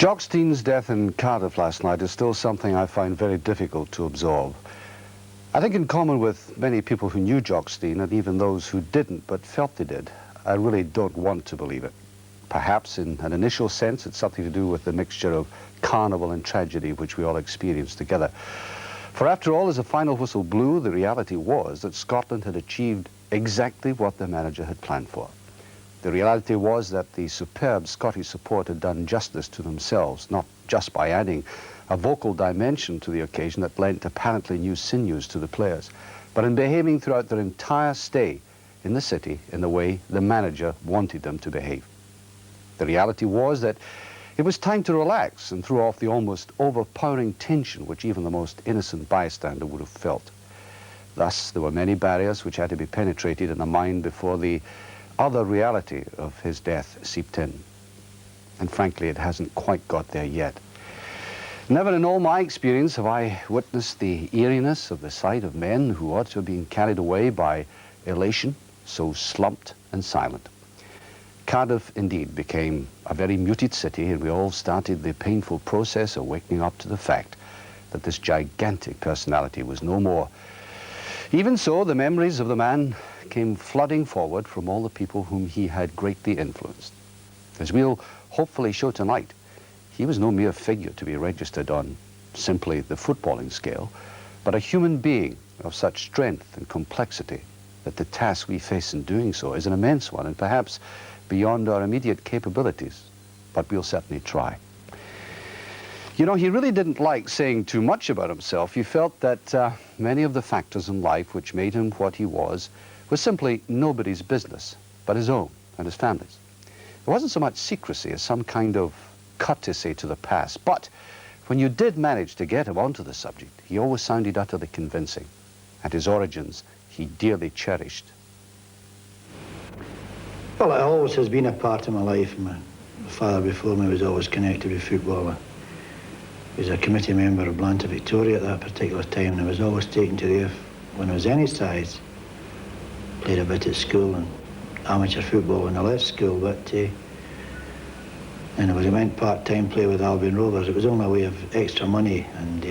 Jock Stein's death in Cardiff last night is still something I find very difficult to absorb. I think in common with many people who knew Jock Stein, and even those who didn't but felt they did, I really don't want to believe it. Perhaps in an initial sense it's something to do with the mixture of carnival and tragedy which we all experienced together. For after all, as the final whistle blew, the reality was that Scotland had achieved exactly what their manager had planned for. The reality was that the superb Scottish support had done justice to themselves, not just by adding a vocal dimension to the occasion that lent apparently new sinews to the players, but in behaving throughout their entire stay in the city in the way the manager wanted them to behave. The reality was that it was time to relax and throw off the almost overpowering tension which even the most innocent bystander would have felt. Thus, there were many barriers which had to be penetrated in the mind before the other reality of his death seeped in. And frankly, it hasn't quite got there yet. Never in all my experience have I witnessed the eeriness of the sight of men who ought to have been carried away by elation, so slumped and silent. Cardiff indeed became a very muted city, and we all started the painful process of waking up to the fact that this gigantic personality was no more. Even so, the memories of the man came flooding forward from all the people whom he had greatly influenced. As we'll hopefully show tonight, he was no mere figure to be registered on simply the footballing scale, but a human being of such strength and complexity that the task we face in doing so is an immense one and perhaps beyond our immediate capabilities, but we'll certainly try. You know, he really didn't like saying too much about himself. He felt that many of the factors in life which made him what he was simply nobody's business but his own and his family's. It wasn't so much secrecy as some kind of courtesy to the past, but when you did manage to get him onto the subject, he always sounded utterly convincing, and his origins he dearly cherished. Well, it always has been a part of my life. My father before me was always connected with football. He was a committee member of Blantyre Victoria at that particular time, and I was always taken to there when I was any size. Played a bit at school and amateur football when I left school, but and I went part-time play with Albion Rovers. It was only a way of extra money, and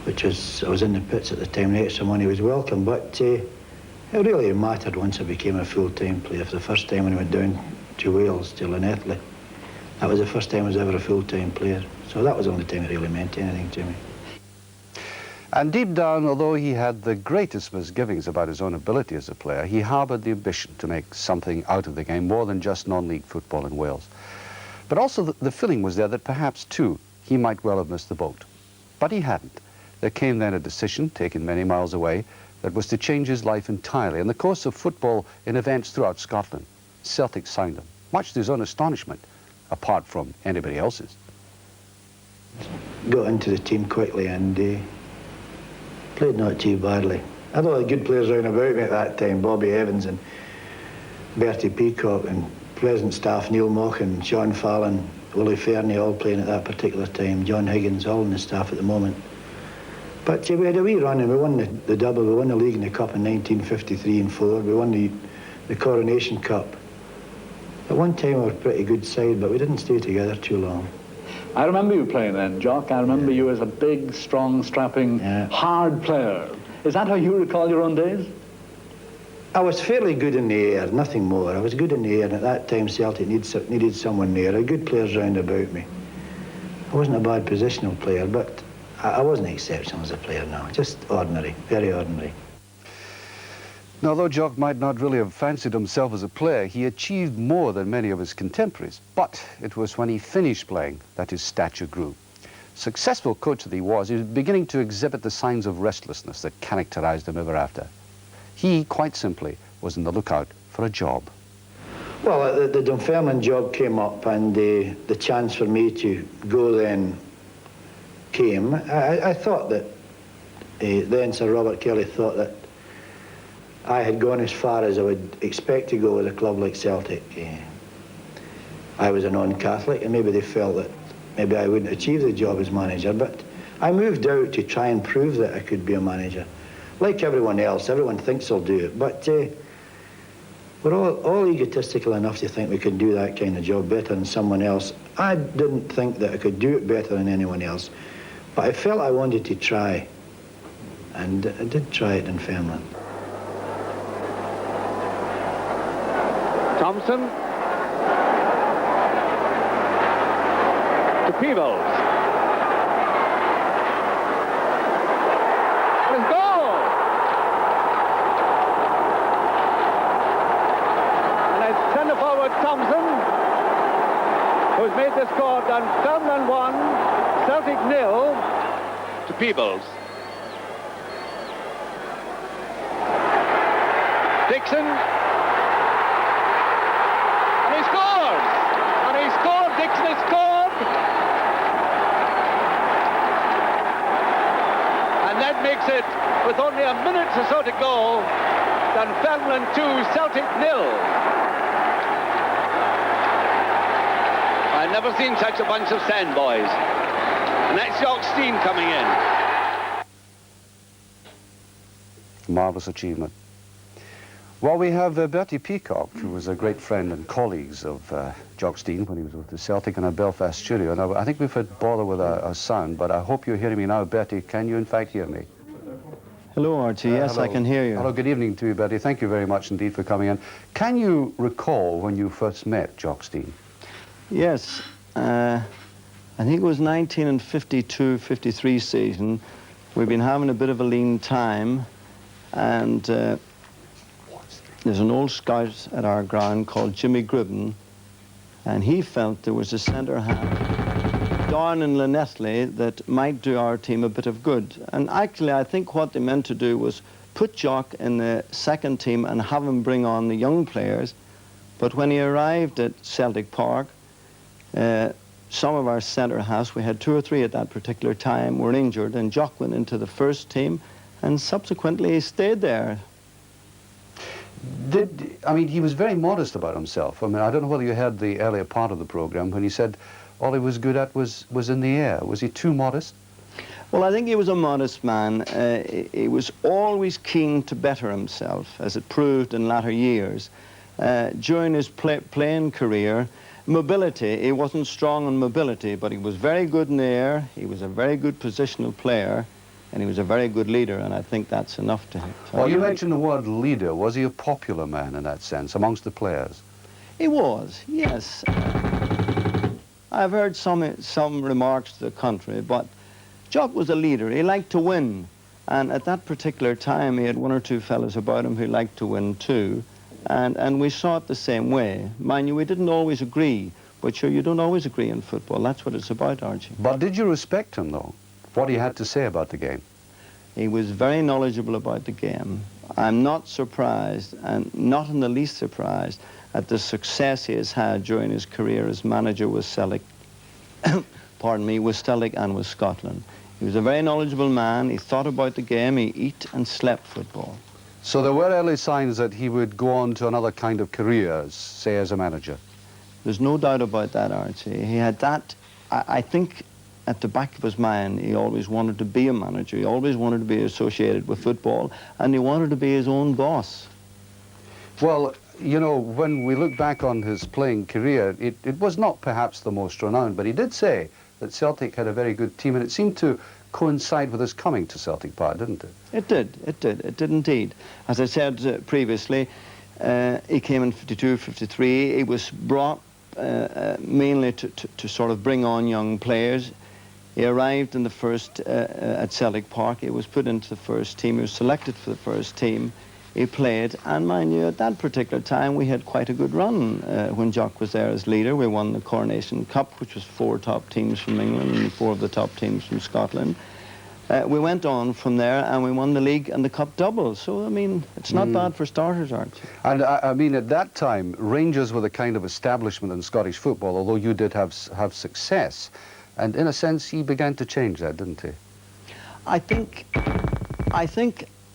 which was, I was in the pits at the time, the extra money was welcome, but it really mattered once I became a full-time player. For the first time when I went down to Wales, to Llanelli, that was the first time I was ever a full-time player. So that was the only time it really meant anything to me. And deep down, although he had the greatest misgivings about his own ability as a player, he harboured the ambition to make something out of the game, more than just non-league football in Wales. But also the feeling was there that perhaps, too, he might well have missed the boat. But he hadn't. There came then a decision, taken many miles away, that was to change his life entirely. In the course of football in events throughout Scotland, Celtic signed him, much to his own astonishment, apart from anybody else's. Got into the team quickly and played not too badly. I had a lot of good players around about me at that time, Bobby Evans and Bertie Peacock and Pleasant staff, Neil Mock and Sean Fallon, Willie Fernie, all playing at that particular time, John Higgins, all in the staff at the moment. But we had a wee run and we won the double, we won the league and the cup in 1953 and 4, we won the Coronation Cup. At one time we were a pretty good side, but we didn't stay together too long. I remember you playing then, Jock. I remember you as a big, strong, strapping, hard player. Is that how you recall your own days? I was fairly good in the air, nothing more. I was good in the air, and at that time Celtic needed someone there. I had good players round about me. I wasn't a bad positional player, but I wasn't exceptional as a player, no. Just ordinary, very ordinary. Now, though Jock might not really have fancied himself as a player, he achieved more than many of his contemporaries. But it was when he finished playing that his stature grew. Successful coach that he was beginning to exhibit the signs of restlessness that characterized him ever after. He, quite simply, was on the lookout for a job. Well, the Dunfermline job came up, and the chance for me to go then came. I thought that then Sir Robert Kelly thought that I had gone as far as I would expect to go with a club like Celtic. I was a non-Catholic, and maybe they felt that maybe I wouldn't achieve the job as manager, but I moved out to try and prove that I could be a manager. Like everyone else, everyone thinks they'll do it, but we're all egotistical enough to think we can do that kind of job better than someone else. I didn't think that I could do it better than anyone else, but I felt I wanted to try, and I did try it in Dunfermline. Thompson to Peebles. And it's goal! And it's centre forward Thompson who's made the score. Dunfermline 1, Celtic 0 to Peebles. Dixon. Dixon has scored, and that makes it, with only a minute or so to go, Dunfermline 2, Celtic 0. I've never seen such a bunch of sandboys. And that's Jock Stein coming in. Marvellous achievement. Well, we have Bertie Peacock, who was a great friend and colleagues of Jock Stein when he was with the Celtic in our Belfast studio. Now, I think we've had bother with our sound, but I hope you're hearing me now. Bertie, can you in fact hear me? Hello, Archie. Yes, hello. I can hear you. Hello, good evening to you, Bertie. Thank you very much indeed for coming in. Can you recall when you first met Jock Stein? Yes. I think it was 1952-53 season. We've been having a bit of a lean time, and there's an old scout at our ground called Jimmy Gribben, and he felt there was a centre half down in Llanelli that might do our team a bit of good. And actually, I think what they meant to do was put Jock in the second team and have him bring on the young players. But when he arrived at Celtic Park, some of our centre halves, we had 2 or 3 at that particular time, were injured, and Jock went into the first team, and subsequently he stayed there. I mean, he was very modest about himself. I mean, I don't know whether you heard the earlier part of the program when he said all he was good at was in the air. Was he too modest? Well, I think he was a modest man. He was always keen to better himself, as it proved in latter years. During his playing career, mobility, he wasn't strong on mobility, but he was very good in the air. He was a very good positional player, and he was a very good leader, and I think that's enough to him. So well, you mentioned the word leader. Was he a popular man in that sense amongst the players? He was, yes. I've heard some remarks to the contrary, but Jock was a leader. He liked to win, and at that particular time he had 1 or 2 fellas about him who liked to win too, and we saw it the same way. Mind you, we didn't always agree, but sure, you don't always agree in football. That's what it's about, Archie. But did you respect him, though? What he had to say about the game? He was very knowledgeable about the game. I'm not surprised, and not in the least surprised, at the success he has had during his career as manager with Celtic, pardon me, with Celtic and with Scotland. He was a very knowledgeable man. He thought about the game. He ate and slept football. So there were early signs that he would go on to another kind of career, say as a manager? There's no doubt about that, Archie. He had that, I think, at the back of his mind. He always wanted to be a manager. He always wanted to be associated with football, and he wanted to be his own boss. Well, you know, when we look back on his playing career, it was not perhaps the most renowned, but he did say that Celtic had a very good team, and it seemed to coincide with his coming to Celtic Park, didn't it? It did indeed. As I said previously, he came in 52, 53. He was brought mainly to sort of bring on young players. He arrived in the first at Celtic Park. He was put into the first team. He was selected for the first team. He played, and mind you, at that particular time we had quite a good run when Jock was there as leader. We won the Coronation Cup, which was 4 top teams from England and 4 of the top teams from Scotland. We went on from there and we won the league and the cup double. So, I mean, it's not bad for starters, Archie. And I mean, at that time, Rangers were the kind of establishment in Scottish football, although you did have success. And in a sense, he began to change that, didn't he? I think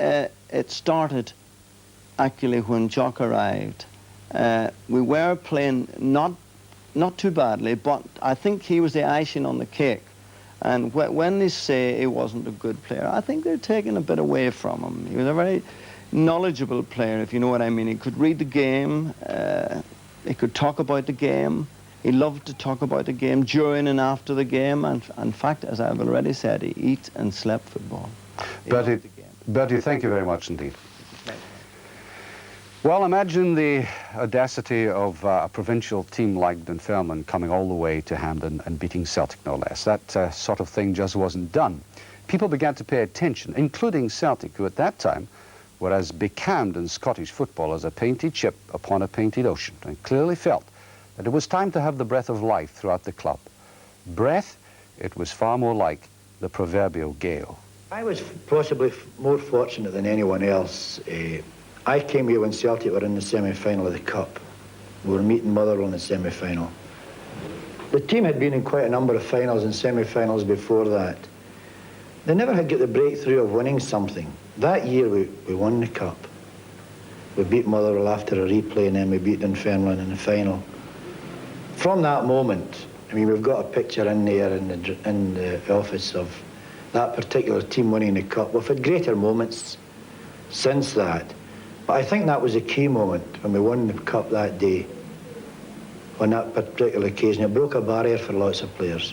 it started actually when Jock arrived. We were playing not too badly, but I think he was the icing on the cake. And when they say he wasn't a good player, I think they're taking a bit away from him. He was a very knowledgeable player, if you know what I mean. He could read the game, he could talk about the game, He loved to talk about the game during and after the game, and in fact, as I've already said, he ate and slept football. Bertie, thank you very much indeed. Well, imagine the audacity of a provincial team like Dunfermline coming all the way to Hampden and beating Celtic, no less. That sort of thing just wasn't done. People began to pay attention, including Celtic, who at that time were as becalmed in Scottish football as a painted ship upon a painted ocean, and clearly felt that it was time to have the breath of life throughout the club. Breath, it was far more like the proverbial gale. I was possibly more fortunate than anyone else. I came here when Celtic were in the semi-final of the Cup. We were meeting Motherwell in the semi-final. The team had been in quite a number of finals and semi-finals before that. They never had got the breakthrough of winning something. That year we won the Cup. We beat Motherwell after a replay, and then we beat Dunfermline in the final. From that moment, I mean, we've got a picture in there in the office of that particular team winning the Cup. We've had greater moments since that. But I think that was a key moment when we won the Cup that day. On that particular occasion, it broke a barrier for lots of players.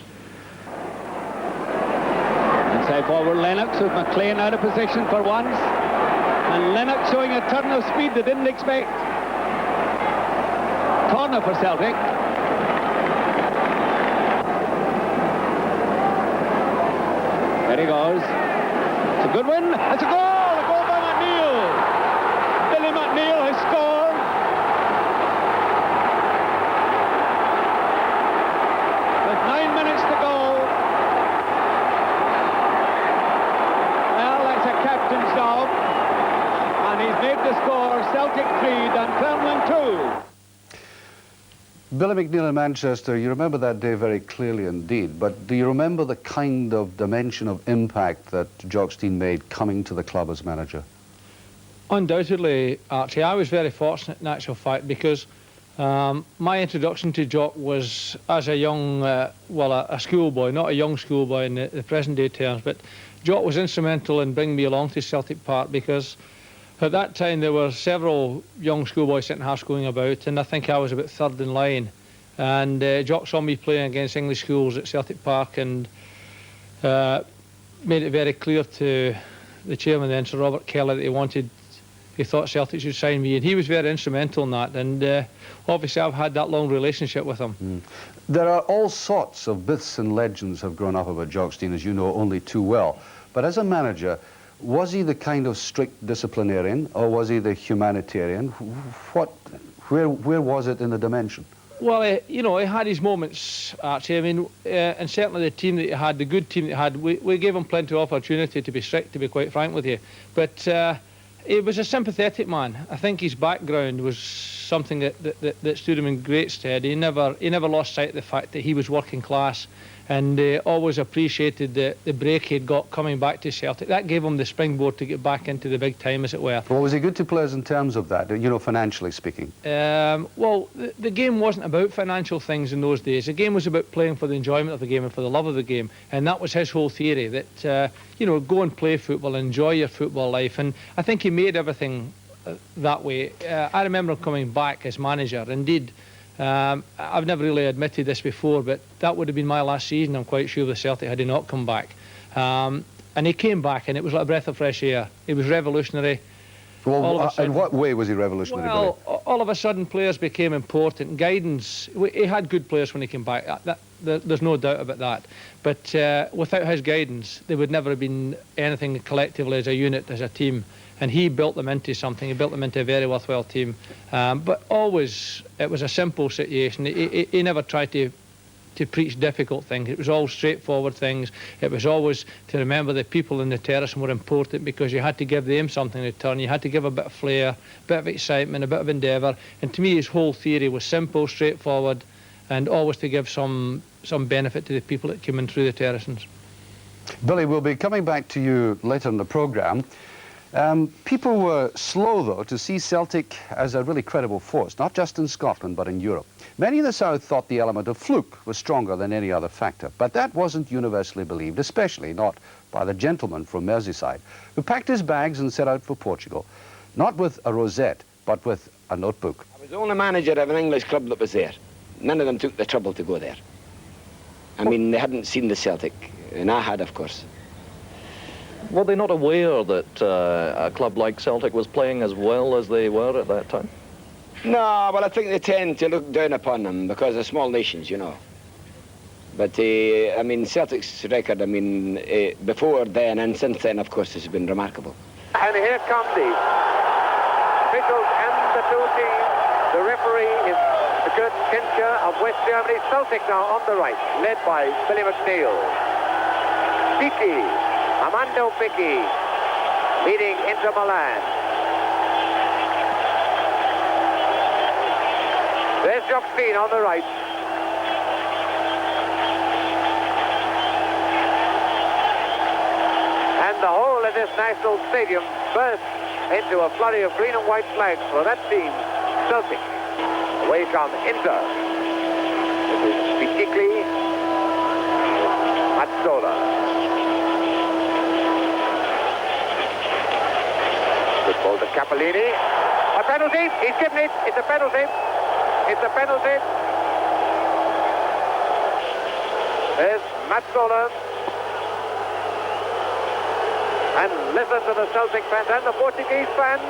Inside forward Lennox with McLean out of position for once. And Lennox showing a turn of speed they didn't expect. Corner for Celtic. There he goes. It's a good win. It's a goal! A goal by McNeil. Billy McNeil has scored. With 9 minutes to go. Well, that's a captain's job. And he's made the score. Celtic 3, Dunfermline 2. Billy McNeil in Manchester, you remember that day very clearly indeed, but do you remember the kind of dimension of impact that Jock Stein made coming to the club as manager? Undoubtedly, Archie. I was very fortunate in actual fact because my introduction to Jock was as a young, a schoolboy, not a young schoolboy in the present day terms, but Jock was instrumental in bringing me along to Celtic Park because at that time there were several young schoolboys centre halves going about, and I think I was about third in line. And Jock saw me playing against English schools at Celtic Park and made it very clear to the chairman then, Sir Robert Kelly, that he thought Celtic should sign me, and he was very instrumental in that. And obviously I've had that long relationship with him. There are all sorts of myths and legends have grown up about Jock Stein, as you know only too well. But as a manager, was he the kind of strict disciplinarian, or was he the humanitarian? Where was it in the dimension? Well, you know, he had his moments, Archie. I mean, and certainly the team that he had, the good team that he had, we gave him plenty of opportunity to be strict, to be quite frank with you. But he was a sympathetic man. I think his background was something that stood him in great stead. He never lost sight of the fact that he was working class, and always appreciated the break he'd got coming back to Celtic. That gave him the springboard to get back into the big time, as it were. Well, was he good to players in terms of that, you know, financially speaking? Well, the game wasn't about financial things in those days. The game was about playing for the enjoyment of the game and for the love of the game, and that was his whole theory, that, you know, go and play football, enjoy your football life, and I think he made everything that way. I remember him coming back as manager. Indeed, I've never really admitted this before, but that would have been my last season, I'm quite sure, with Celtic, had he not come back. And he came back, and it was like a breath of fresh air. He was revolutionary. Well, in what way was he revolutionary? Well, all of a sudden, players became important. Guidance, he had good players when he came back. There's no doubt about that. But without his guidance, there would never have been anything collectively as a unit, as a team. And he built them into something. He built them into a very worthwhile team. But always, it was a simple situation. He never tried to preach difficult things. It was all straightforward things. It was always to remember the people in the terrace were important, because you had to give them something in return. You had to give a bit of flair, a bit of excitement, a bit of endeavour. And to me, his whole theory was simple, straightforward, and always to give some benefit to the people that came in through the terraces. Billy, we'll be coming back to you later in the programme. People were slow, though, to see Celtic as a really credible force, not just in Scotland, but in Europe. Many in the South thought the element of fluke was stronger than any other factor, but that wasn't universally believed, especially not by the gentleman from Merseyside, who packed his bags and set out for Portugal, not with a rosette, but with a notebook. I was the only manager of an English club that was there. none of them took the trouble to go there. I mean, they hadn't seen the Celtic, and I had, of course. Were they not aware that a club like Celtic was playing as well as they were at that time? No, well, I think they tend to look down upon them because they're small nations, you know. But, I mean, Celtic's record, I mean, before then and since then, of course, has been remarkable. And here come the officials and the two teams. The referee is Kurt Kincher of West Germany. Celtic now on the right, led by Billy McNeil. Picky, Armando Picky, leading Inter Milan. There's Jock Stein on the right. And the whole of this national stadium burst into a flurry of green and white flags for that team, Celtic. Away come Inter. This is Pitikli, Mazzola. Good ball to Capellini. A penalty. He's given it. It's a penalty. It's a penalty. There's Mazzola. And listen to the Celtic fans and the Portuguese fans.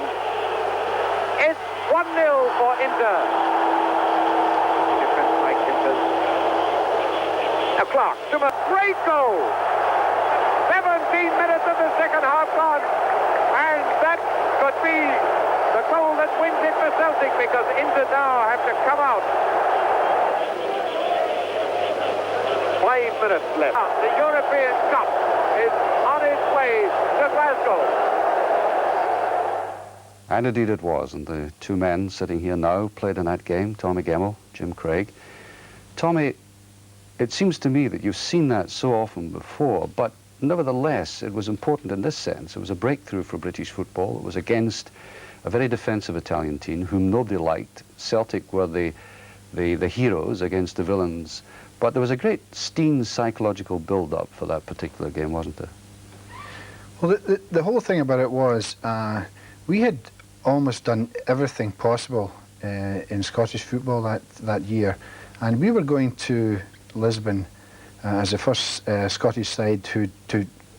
It's 1-0 for Inter. Defense by Inter. Now Clark, great goal. 17 minutes of the second half gone. And that could be the goal that wins it for Celtic, because Inter now have to come out. 5 minutes left. The European Cup is on its way to Glasgow. And indeed it was, and the two men sitting here now played in that game, Tommy Gemmell, Jim Craig. Tommy, it seems to me that you've seen that so often before, but nevertheless it was important in this sense. It was a breakthrough for British football. It was against a very defensive Italian team whom nobody liked. Celtic were the heroes against the villains. But there was a great Stein psychological build-up for that particular game, wasn't there? Well, the whole thing about it was we had almost done everything possible in Scottish football that year, and we were going to Lisbon as the first Scottish side to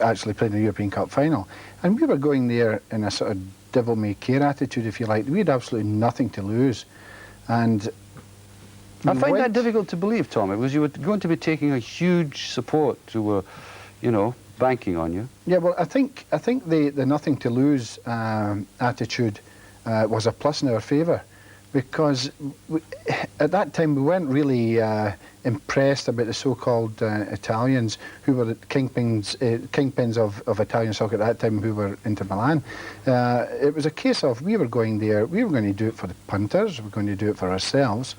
actually play in the European Cup final, and we were going there in a sort of devil-may-care attitude, if you like. We had absolutely nothing to lose, and I find that difficult to believe, Tommy, because you were going to be taking a huge support who were, you know, banking on you. Yeah, well, I think the nothing to lose attitude was a plus in our favour, because at that time we weren't really impressed about the so-called Italians who were the kingpins of Italian soccer at that time, who were Inter Milan. It was a case of we were going there, we were going to do it for the punters, we were going to do it for ourselves.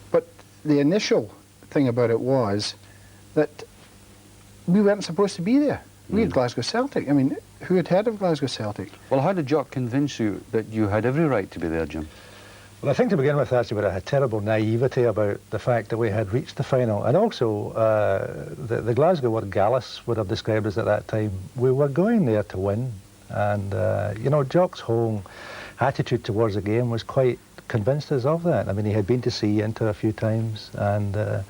But the initial thing about it was that we weren't supposed to be there. We had Glasgow Celtic. I mean, who had heard of Glasgow Celtic? Well, how did Jock convince you that you had every right to be there, Jim? Well, I think to begin with, actually, we had a terrible naivety about the fact that we had reached the final. And also, the Glasgow word Gallus would have described us at that time. We were going there to win. And, you know, Jock's whole attitude towards the game was quite convinced us of that. I mean, he had been to see Inter a few times, and there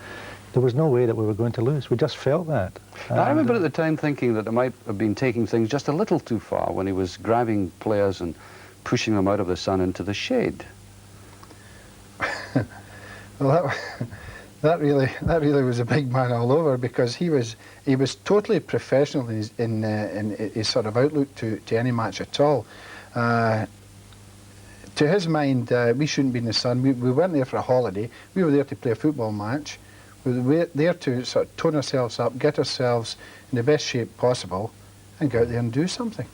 was no way that we were going to lose. We just felt that. Now, I remember at the time thinking that they might have been taking things just a little too far when he was grabbing players and pushing them out of the sun into the shade. Well, that really was a big man all over, because he was totally professional in his sort of outlook to any match at all. To his mind, we shouldn't be in the sun. We weren't there for a holiday. We were there to play a football match. We were there to sort of tone ourselves up, get ourselves in the best shape possible, and go out there and do something.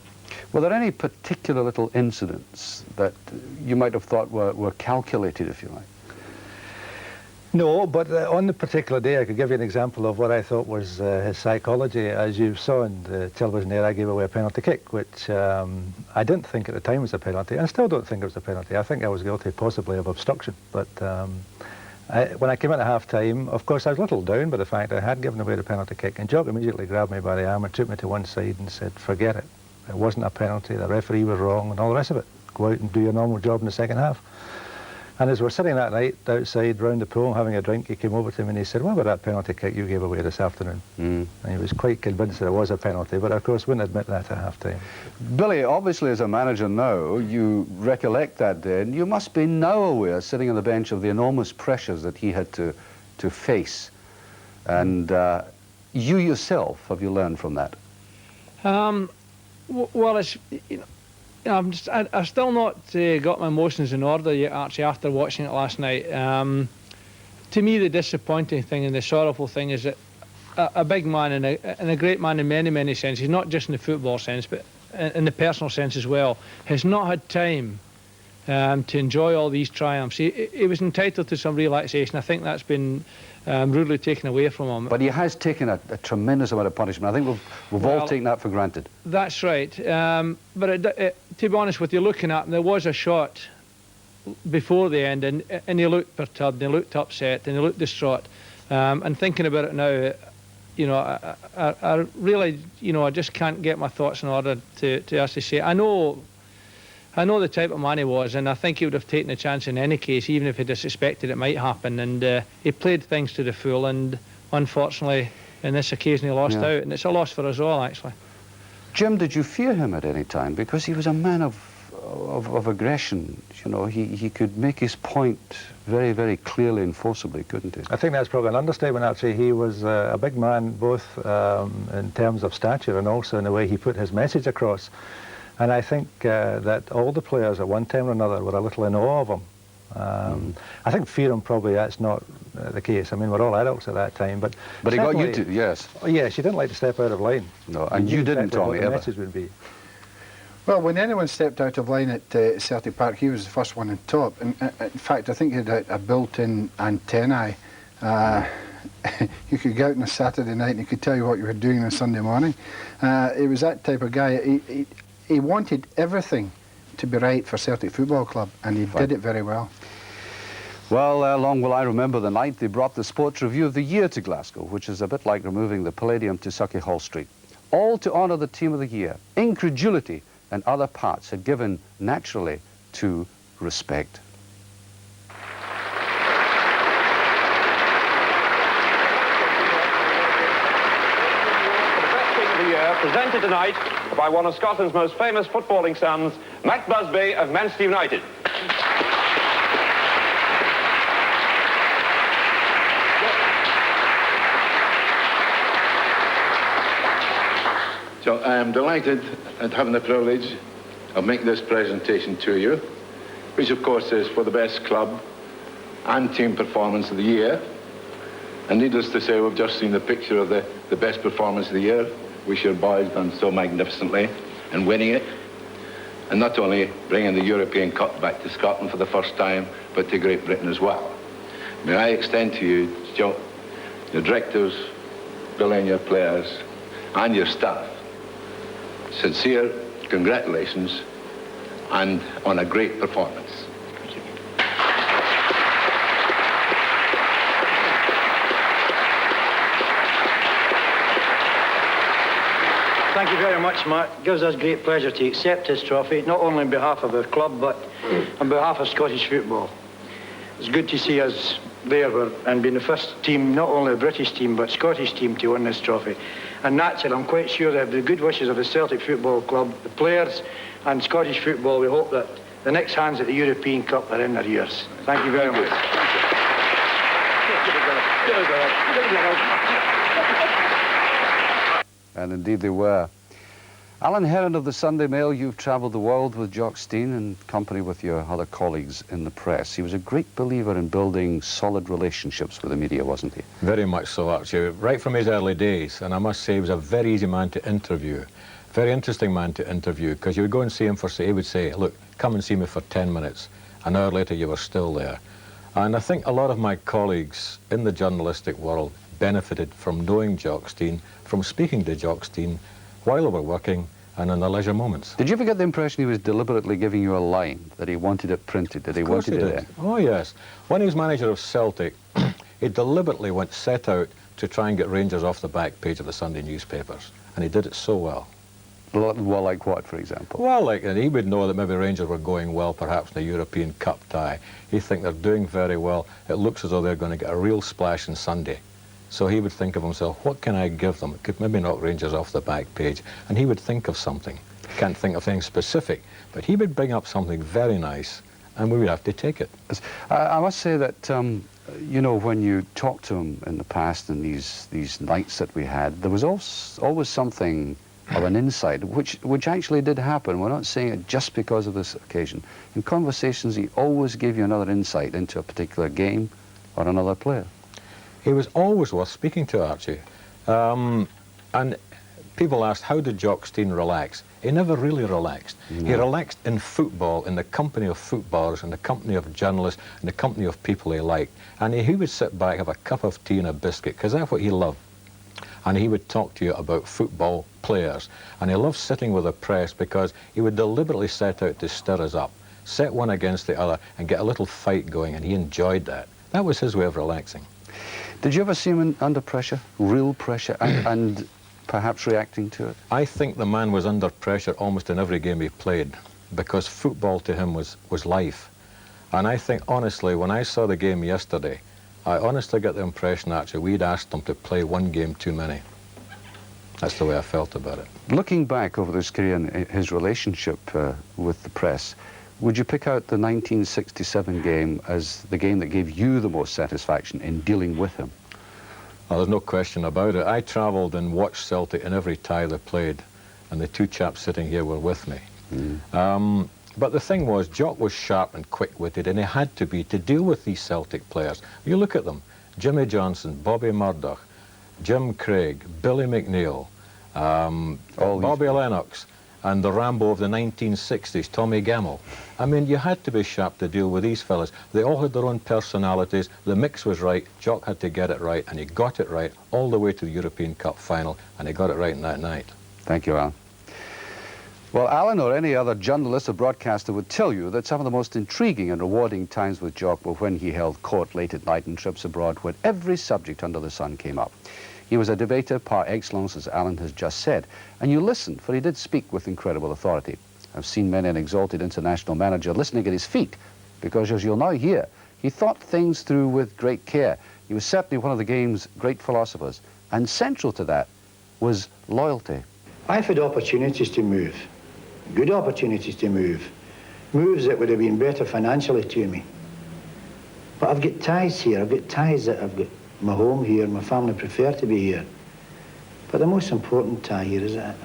Were there any particular little incidents that you might have thought were calculated, if you like? No, but on the particular day, I could give you an example of what I thought was his psychology. As you saw in the television there, I gave away a penalty kick, which I didn't think at the time was a penalty, and I still don't think it was a penalty. I think I was guilty possibly of obstruction. But when I came in at half-time, of course, I was a little down by the fact I had given away the penalty kick, and Jock immediately grabbed me by the arm and took me to one side and said, forget it. It wasn't a penalty, the referee was wrong, and all the rest of it. Go out and do your normal job in the second half. And as we're sitting that night outside round the pool having a drink, he came over to me and he said, "What about that penalty kick you gave away this afternoon?" And he was quite convinced that it was a penalty, but of course wouldn't admit that at half-time. Billy, obviously as a manager now, you recollect that day, and you must be now aware, sitting on the bench, of the enormous pressures that he had to face. And you yourself, have you learned from that? Well, it's, I've still not got my emotions in order yet, actually, after watching it last night. To me, the disappointing thing and the sorrowful thing is that a big man and a great man in many, many senses, not just in the football sense, but in the personal sense as well, has not had time to enjoy all these triumphs. He was entitled to some relaxation. I think that's been rudely taken away from him. But he has taken a tremendous amount of punishment. I think we've all taken that for granted. That's right. But to be honest with you, looking at him, there was a shot before the end, and he looked perturbed, and he looked upset, and he looked distraught. And thinking about it now, you know, I really, you know, I just can't get my thoughts in order to actually say. I know the type of man he was, and I think he would have taken a chance in any case, even if he'd have suspected it might happen. And he played things to the full, and unfortunately, in this occasion, he lost out, and it's a loss for us all, actually. Jim, did you fear him at any time? Because he was a man of aggression. You know, he could make his point very, very clearly and forcibly, couldn't he? I think that's probably an understatement, actually. He was a big man, both in terms of stature and also in the way he put his message across. And I think that all the players at one time or another were a little in awe of him. I think fear him, probably that's not the case. I mean, we're all adults at that time, but he got you to, yes. Oh, yes, you didn't like to step out of line. No, and you didn't, Tommy, ever. ever. What the message would be. Well, when anyone stepped out of line at Celtic Park, he was the first one on top. And in fact, I think he had a built-in antennae. You could go out on a Saturday night and he could tell you what you were doing on a Sunday morning. He was that type of guy. He wanted everything to be right for Celtic Football Club, and he did it very well. Well, long will I remember the night they brought the Sports Review of the Year to Glasgow, which is a bit like removing the Palladium to Sauchiehall Street. All to honour the Team of the Year. Incredulity and other parts are given naturally to respect. Presented tonight by one of Scotland's most famous footballing sons, Matt Busby of Manchester United. So I am delighted at having the privilege of making this presentation to you, which of course is for the best club and team performance of the year. And needless to say, we've just seen the picture of the best performance of the year, which your boys done so magnificently in winning it, and not only bringing the European Cup back to Scotland for the first time, but to Great Britain as well. May I extend to you, Joe, your directives, Billy and your players, and your staff, sincere congratulations and on a great performance. Thank you very much, Matt. It gives us great pleasure to accept this trophy, not only on behalf of our club, but on behalf of Scottish football. It's good to see us there and being the first team, not only a British team, but Scottish team to win this trophy. And naturally, I'm quite sure that the good wishes of the Celtic Football Club, the players and Scottish football, we hope that the next hands at the European Cup are in their ears. Thank you very much. And indeed they were. Alan Heron of the Sunday Mail, you've travelled the world with Jock Stein in company with your other colleagues in the press. He was a great believer in building solid relationships with the media, wasn't he? Very much so, actually, right from his early days. And I must say he was a very easy man to interview. Very interesting man to interview, because you would go and see him for, say, he would say, look, come and see me for 10 minutes. An hour later you were still there. And I think a lot of my colleagues in the journalistic world benefited from knowing Jock Stein, from speaking to Jock Stein while they were working and in their leisure moments. Did you ever get the impression he was deliberately giving you a line, that he wanted it printed, that he wanted it there? Oh, yes. When he was manager of Celtic, he deliberately set out to try and get Rangers off the back page of the Sunday newspapers, and he did it so well. Well, like what, for example? Well, like, and he would know that maybe Rangers were going well, perhaps in a European Cup tie. He'd think they're doing very well. It looks as though they're going to get a real splash on Sunday. So he would think of himself, what can I give them? It could maybe knock Rangers off the back page. And he would think of something. Can't think of anything specific, but he would bring up something very nice, and we would have to take it. I must say that, you know, when you talk to him in the past and these nights that we had, there was always something of an insight, which actually did happen. We're not saying it just because of this occasion. In conversations, he always gave you another insight into a particular game or another player. He was always worth speaking to, Archie. And people asked, how did Jock Stein relax? He never really relaxed. No. He relaxed in football, in the company of footballers, in the company of journalists, in the company of people he liked. And he would sit back, have a cup of tea and a biscuit, because that's what he loved. And he would talk to you about football players. And he loved sitting with the press because he would deliberately set out to stir us up, set one against the other and get a little fight going, and he enjoyed that. That was his way of relaxing. Did you ever see him under pressure, real pressure, and perhaps reacting to it? I think the man was under pressure almost in every game he played, because football to him was life. And I think, honestly, when I saw the game yesterday, I honestly get the impression, actually, we'd asked him to play one game too many. That's the way I felt about it. Looking back over his career and his relationship with the press, would you pick out the 1967 game as the game that gave you the most satisfaction in dealing with him? Well, there's no question about it. I travelled and watched Celtic in every tie they played, and the two chaps sitting here were with me. But the thing was, Jock was sharp and quick-witted, and he had to be to deal with these Celtic players. You look at them, Jimmy Johnson, Bobby Murdoch, Jim Craig, Billy McNeil, Bobby Lennox, and the Rambo of the 1960s, Tommy Gamble. I mean, you had to be sharp to deal with these fellas. They all had their own personalities. The mix was right. Jock had to get it right, and he got it right all the way to the European Cup final, and he got it right in that night. Thank you, Alan. Well, Alan or any other journalist or broadcaster would tell you that some of the most intriguing and rewarding times with Jock were when he held court late at night and trips abroad, when every subject under the sun came up. He was a debater par excellence, as Alan has just said, and you listened, for he did speak with incredible authority. I've seen many an exalted international manager listening at his feet, because, as you'll now hear, he thought things through with great care. He was certainly one of the game's great philosophers, and central to that was loyalty. I've had opportunities to move, good opportunities to move, moves that would have been better financially to me. But I've got ties here. I've got ties that I've got my home here, my family prefer to be here. But the most important tie here is that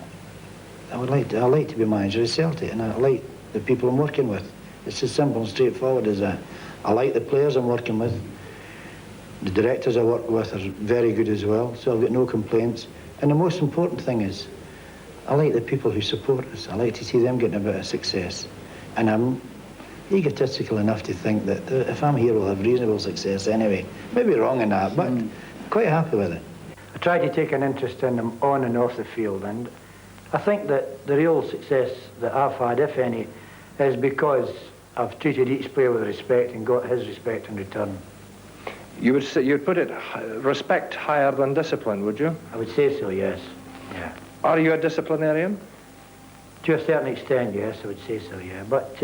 I like to be manager of Celtic, and I like the people I'm working with. It's as simple and straightforward as that. I like the players I'm working with. The directors I work with are very good as well, so I've got no complaints. And the most important thing is, I like the people who support us. I like to see them getting a bit of success. And I'm egotistical enough to think that if I'm here, we'll have reasonable success anyway. Maybe wrong in that, but quite happy with it. I try to take an interest in them on and off the field, and I think that the real success that I've had, if any, is because I've treated each player with respect and got his respect in return. You'd put it respect higher than discipline, would you? I would say so, yes. Yeah. Are you a disciplinarian? To a certain extent, yes, I would say so, yeah. But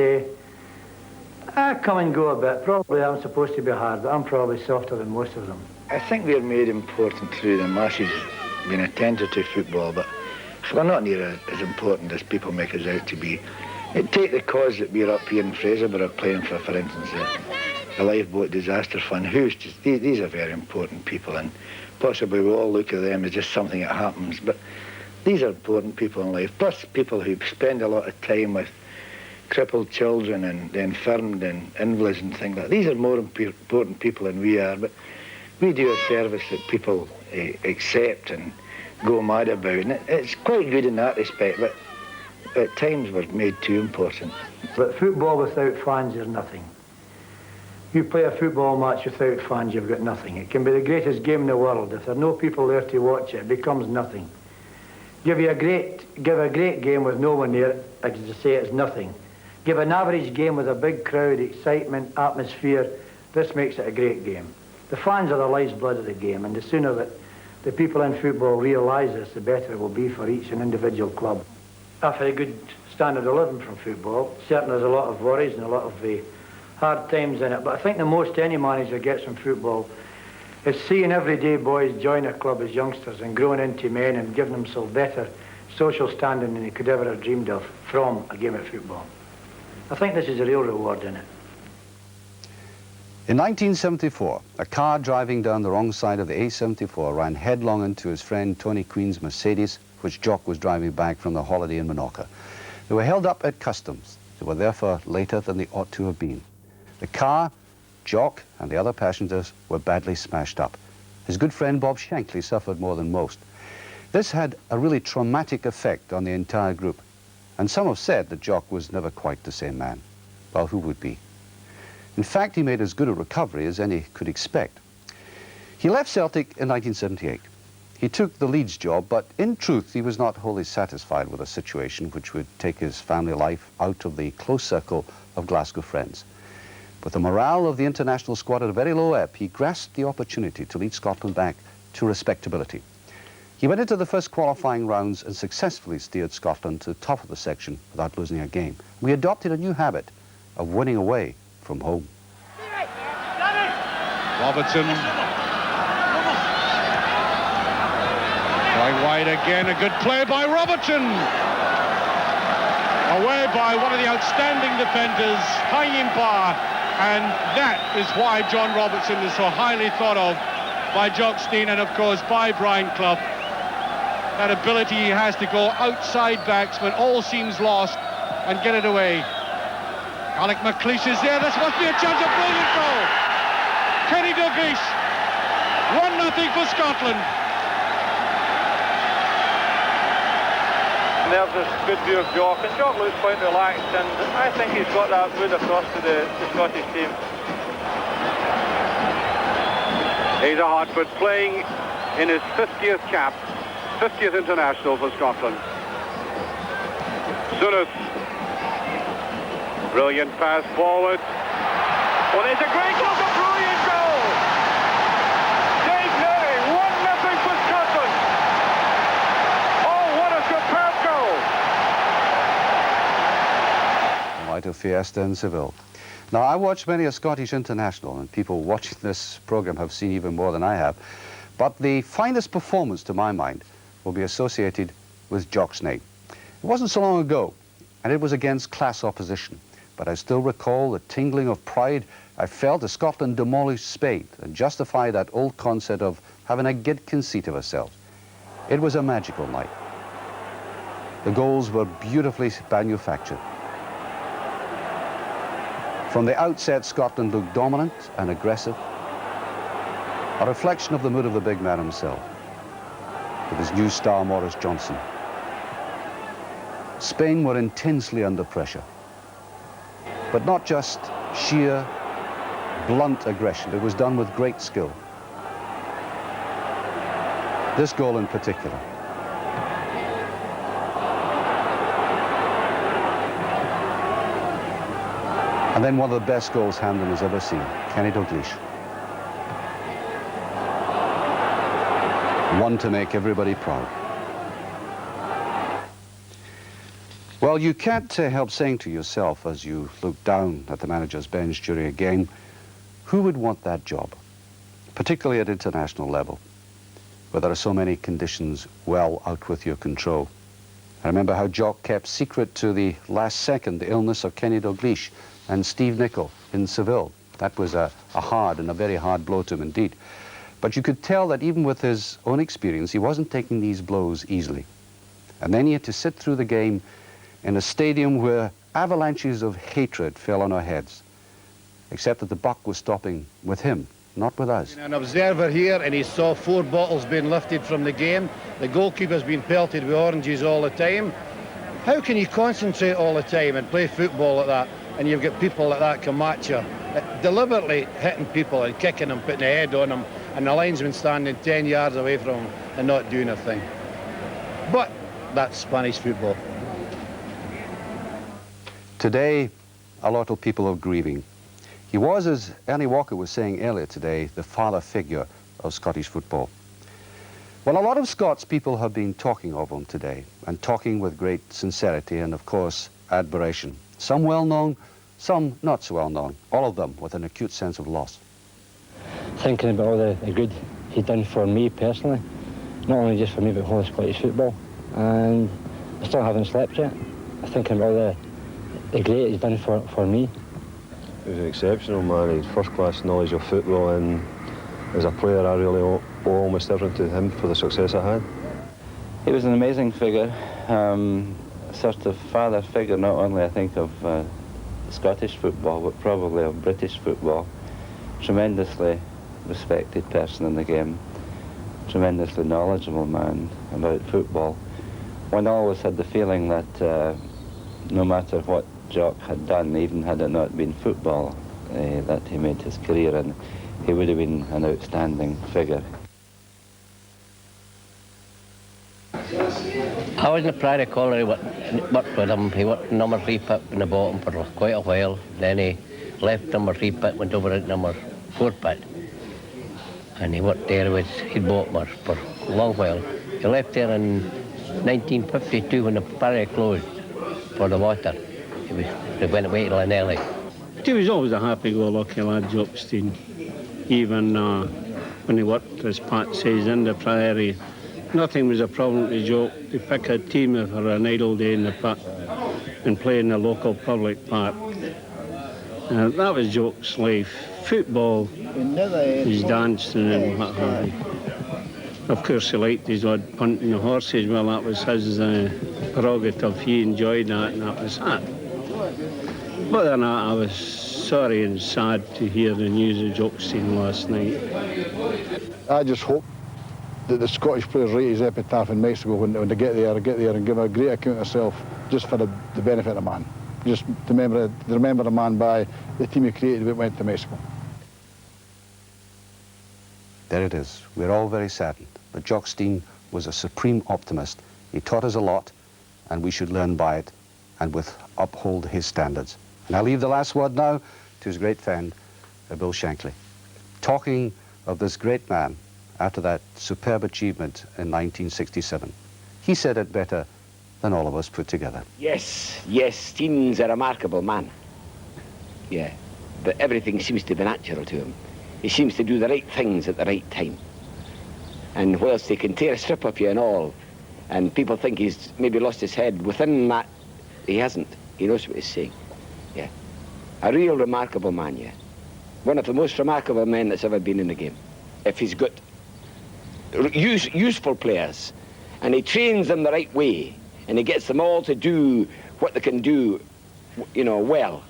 I come and go a bit. Probably I'm supposed to be hard, but I'm probably softer than most of them. I think we're made important through the masses being attentive to football, but we're not near as important as people make us out to be. Take the cause that we're up here in Fraserburgh playing for instance, the Lifeboat Disaster Fund. These are very important people, and possibly we all look at them as just something that happens, but these are important people in life, plus people who spend a lot of time with crippled children and the infirmed and invalids and things like that. These are more important people than we are, but we do a service that people accept and go mad about, and it's quite good in that respect, but at times we're made too important. But football without fans is nothing. You play a football match without fans, you've got nothing. It can be the greatest game in the world. If there are no people there to watch it, it becomes nothing. Give a great game with no one there, as I say, it's nothing. Give an average game with a big crowd, excitement, atmosphere, this makes it a great game. The fans are the lifeblood of the game, and the sooner that the people in football realise this, the better it will be for each and individual club. I've had a good standard of living from football. Certainly there's a lot of worries and a lot of hard times in it, but I think the most any manager gets from football is seeing everyday boys join a club as youngsters and growing into men and giving themselves better social standing than they could ever have dreamed of from a game of football. I think this is a real reward in it. In 1974, a car driving down the wrong side of the A74 ran headlong into his friend Tony Queen's Mercedes, which Jock was driving back from the holiday in Menorca. They were held up at customs. They were therefore later than they ought to have been. The car, Jock, and the other passengers were badly smashed up. His good friend Bob Shankly suffered more than most. This had a really traumatic effect on the entire group, and some have said that Jock was never quite the same man. Well, who would be? In fact, he made as good a recovery as any could expect. He left Celtic in 1978. He took the Leeds job, but in truth, he was not wholly satisfied with a situation which would take his family life out of the close circle of Glasgow friends. With the morale of the international squad at a very low ebb, he grasped the opportunity to lead Scotland back to respectability. He went into the first qualifying rounds and successfully steered Scotland to the top of the section without losing a game. We adopted a new habit of winning away from home. Robertson. Going wide again, a good play by Robertson. Away by one of the outstanding defenders, Haim Bar, and that is why John Robertson is so highly thought of by Jock Stein and of course by Brian Clough. That ability he has to go outside backs when all seems lost and get it away. Alec McLeish is there. This must be a chance of brilliant goal. Kenny Dalglish, 1-0 for Scotland. And there's this good view of Jock, and Jock looks quite relaxed, and I think he's got that mood across to the Scottish team. He's a Hartford playing in his 50th cap, 50th international for Scotland. Souness. Brilliant pass forward. Oh, there's a great goal, a brilliant goal! Dave Ney, 1-0 for Scotland. Oh, what a superb goal! Light of Fiesta in Seville. Now, I watched many a Scottish international, and people watching this program have seen even more than I have. But the finest performance, to my mind, will be associated with Jock Stein. It wasn't so long ago, and it was against class opposition. But I still recall the tingling of pride I felt as Scotland demolished Spain and justified that old concept of having a good conceit of ourselves. It was a magical night. The goals were beautifully manufactured. From the outset, Scotland looked dominant and aggressive, a reflection of the mood of the big man himself, with his new star Maurice Johnson. Spain were intensely under pressure, but not just sheer, blunt aggression. It was done with great skill. This goal in particular. And then one of the best goals Hampden has ever seen, Kenny Dalglish. One to make everybody proud. Well, you can't help saying to yourself as you look down at the manager's bench during a game, who would want that job, particularly at international level, where there are so many conditions well out with your control. I remember how Jock kept secret to the last second the illness of Kenny Dalglish and Steve Nicol in Seville. That was a hard and a very hard blow to him indeed. But you could tell that even with his own experience, he wasn't taking these blows easily. And then he had to sit through the game in a stadium where avalanches of hatred fell on our heads, except that the buck was stopping with him, not with us. An observer here, and he saw 4 bottles being lifted from the game. The goalkeeper's been pelted with oranges all the time. How can you concentrate all the time and play football like that, and you've got people like that come at you, deliberately hitting people and kicking them, putting a head on them, and the linesman standing 10 yards away from them and not doing a thing? But that's Spanish football. Today, a lot of people are grieving. He was, as Ernie Walker was saying earlier today, the father figure of Scottish football. Well, a lot of Scots people have been talking of him today, and talking with great sincerity and, of course, admiration. Some well-known, some not so well-known, all of them with an acute sense of loss. Thinking about all the good he'd done for me personally, not only just for me, but for whole Scottish football, and I still haven't slept yet. Thinking about all the great he's done for me. He was an exceptional man. He had first-class knowledge of football, and as a player, I really owe almost everything to him for the success I had. He was an amazing figure, sort of father figure, not only I think of Scottish football, but probably of British football. Tremendously respected person in the game, tremendously knowledgeable man about football. One always had the feeling that no matter what Jock had done, even had it not been football that he made his career in, he would have been an outstanding figure. I was in the Prairie Colliery, worked with him. He worked number 3 pit in the bottom for quite a while. Then he left number 3 pit, went over to number 4 pit. And he worked there with, he'd bought for a long while. He left there in 1952 when the Prairie closed for the water. They went away to Lanelli. He was always a happy-go-lucky lad, Jock Stein. Even when he worked, as Pat says, in the Prairie, nothing was a problem to Jock. They pick a team for an idle day in the pit and play in the local public park. That was Jock's life. Football, his dancing and what have you. Of course, he liked his odd punting the horses. Well, that was his prerogative. He enjoyed that, and that was that. But then I was sorry and sad to hear the news of Jock Stein last night. I just hope that the Scottish players write his epitaph in Mexico when they get there and give a great account of himself, just for the benefit of man. Just to remember the man by the team he created when he went to Mexico. There it is. We're all very saddened. But Jock Stein was a supreme optimist. He taught us a lot, and we should learn by it and uphold his standards. And I'll leave the last word now to his great friend, Bill Shankly. Talking of this great man after that superb achievement in 1967. He said it better than all of us put together. Yes, Stein's a remarkable man. Yeah, but everything seems to be natural to him. He seems to do the right things at the right time. And whilst he can tear a strip of you and all, and people think he's maybe lost his head, within that, he hasn't. He knows what he's saying. Yeah. A real remarkable man, yeah. One of the most remarkable men that's ever been in the game. If he's got useful players, and he trains them the right way, and he gets them all to do what they can do, well.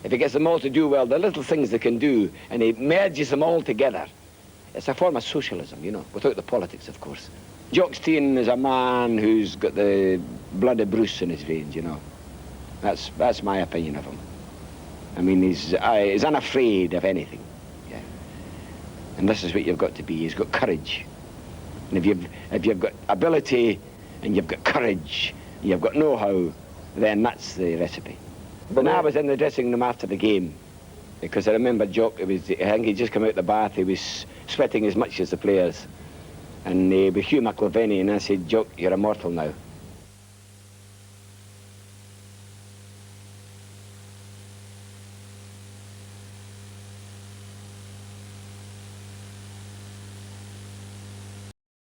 If he gets them all to do well, the little things they can do, and he merges them all together, it's a form of socialism, without the politics, of course. Jock Stein is a man who's got the blood of Bruce in his veins, That's my opinion of him. I mean, he's unafraid of anything, yeah. And this is what you've got to be. He's got courage. And if you've got ability, and you've got courage, and you've got know-how, then that's the recipe. But I was in the dressing room after the game, because I remember Jock, I think he'd just come out of the bath, he was sweating as much as the players. And with Hugh McIlvenney, and I said, Jock, you're immortal now.